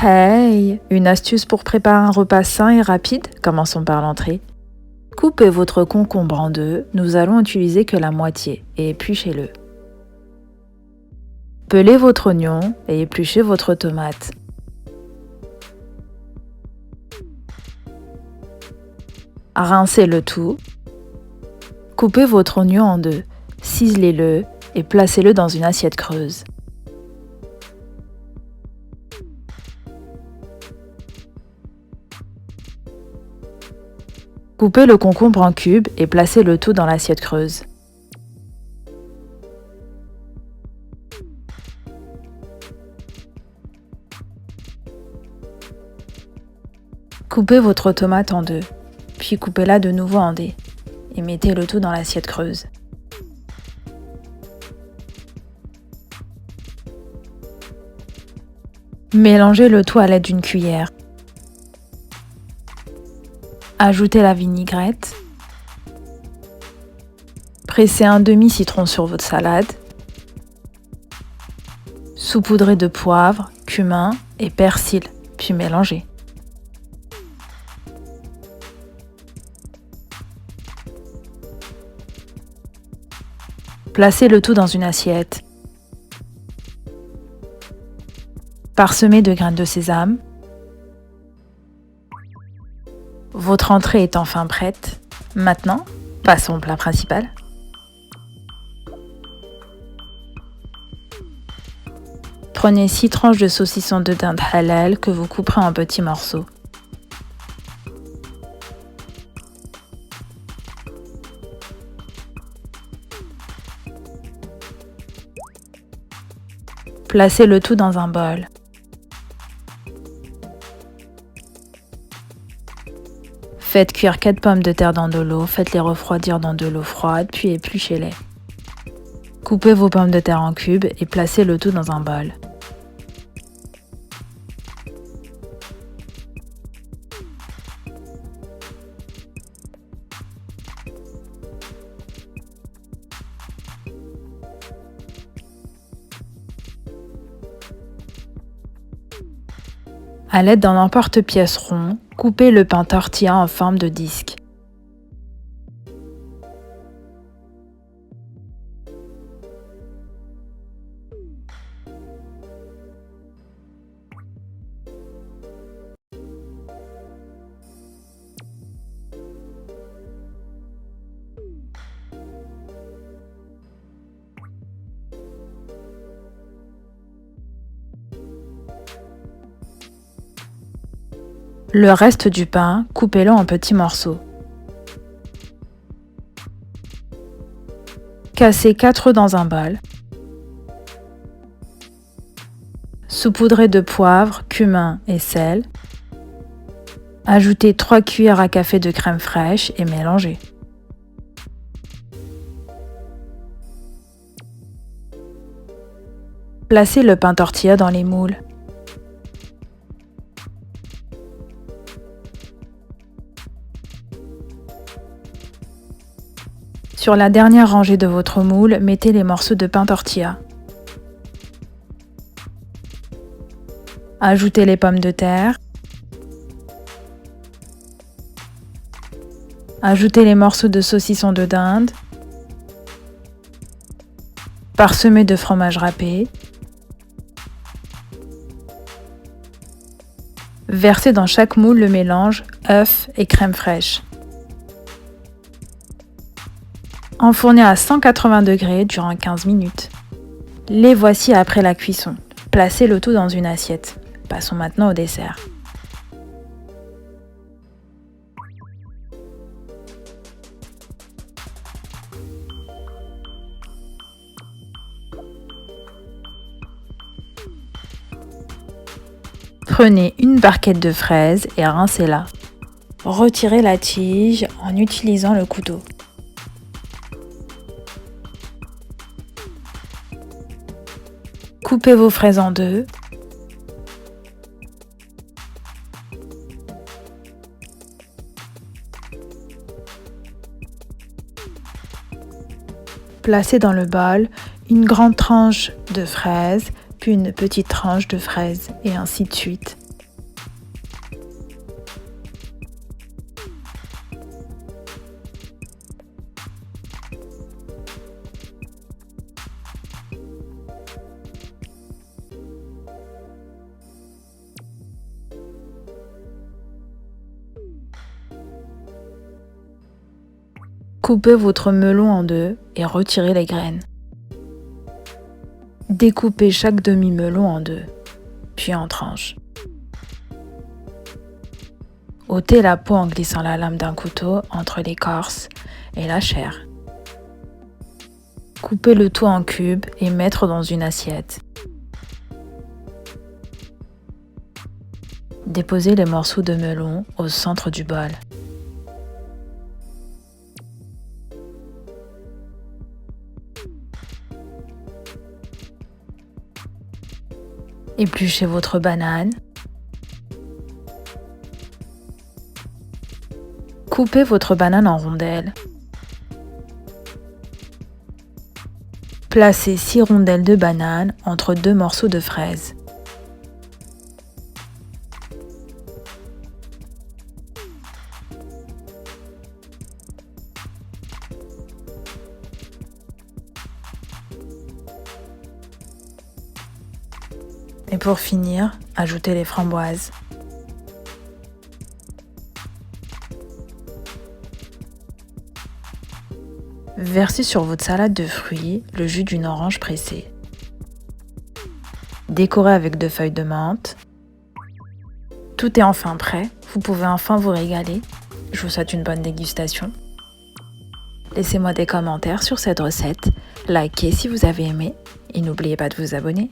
Hey, une astuce pour préparer un repas sain et rapide? Commençons par l'entrée. Coupez votre concombre en deux, nous allons utiliser que la moitié et épluchez-le. Pelez votre oignon et épluchez votre tomate. Rincez le tout. Coupez votre oignon en deux, ciselez-le et placez-le dans une assiette creuse. Coupez le concombre en cubes et placez le tout dans l'assiette creuse. Coupez votre tomate en deux, puis coupez-la de nouveau en dés et mettez le tout dans l'assiette creuse. Mélangez le tout à l'aide d'une cuillère. Ajoutez la vinaigrette. Pressez un demi-citron sur votre salade. Saupoudrez de poivre, cumin et persil, puis mélangez. Placez le tout dans une assiette. Parsemez de graines de sésame. Votre entrée est enfin prête. Maintenant, passons au plat principal. Prenez 6 tranches de saucisson de dinde halal que vous couperez en petits morceaux. Placez le tout dans un bol. Faites cuire 4 pommes de terre dans de l'eau, faites-les refroidir dans de l'eau froide, puis épluchez-les. Coupez vos pommes de terre en cubes et placez le tout dans un bol. À l'aide d'un emporte-pièce rond, coupez le pain tortilla en forme de disque. Le reste du pain, coupez-le en petits morceaux. Cassez 4 œufs dans un bol. Saupoudrez de poivre, cumin et sel. Ajoutez 3 cuillères à café de crème fraîche et mélangez. Placez le pain tortilla dans les moules. Sur la dernière rangée de votre moule, mettez les morceaux de pain tortilla. Ajoutez les pommes de terre. Ajoutez les morceaux de saucisson de dinde. Parsemez de fromage râpé. Versez dans chaque moule le mélange œufs et crème fraîche. Enfournez à 180 degrés durant 15 minutes. Les voici après la cuisson. Placez le tout dans une assiette. Passons maintenant au dessert. Prenez une barquette de fraises et rincez-la. Retirez la tige en utilisant le couteau. Coupez vos fraises en deux. Placez dans le bol une grande tranche de fraises, puis une petite tranche de fraises, et ainsi de suite. Coupez votre melon en deux et retirez les graines. Découpez chaque demi-melon en deux, puis en tranches. Ôtez la peau en glissant la lame d'un couteau entre l'écorce et la chair. Coupez le tout en cubes et mettre dans une assiette. Déposez les morceaux de melon au centre du bol. Épluchez votre banane. Coupez votre banane en rondelles. Placez 6 rondelles de banane entre 2 morceaux de fraises. Et pour finir, ajoutez les framboises. Versez sur votre salade de fruits le jus d'une orange pressée. Décorez avec 2 feuilles de menthe. Tout est enfin prêt, vous pouvez enfin vous régaler. Je vous souhaite une bonne dégustation. Laissez-moi des commentaires sur cette recette, likez si vous avez aimé et n'oubliez pas de vous abonner.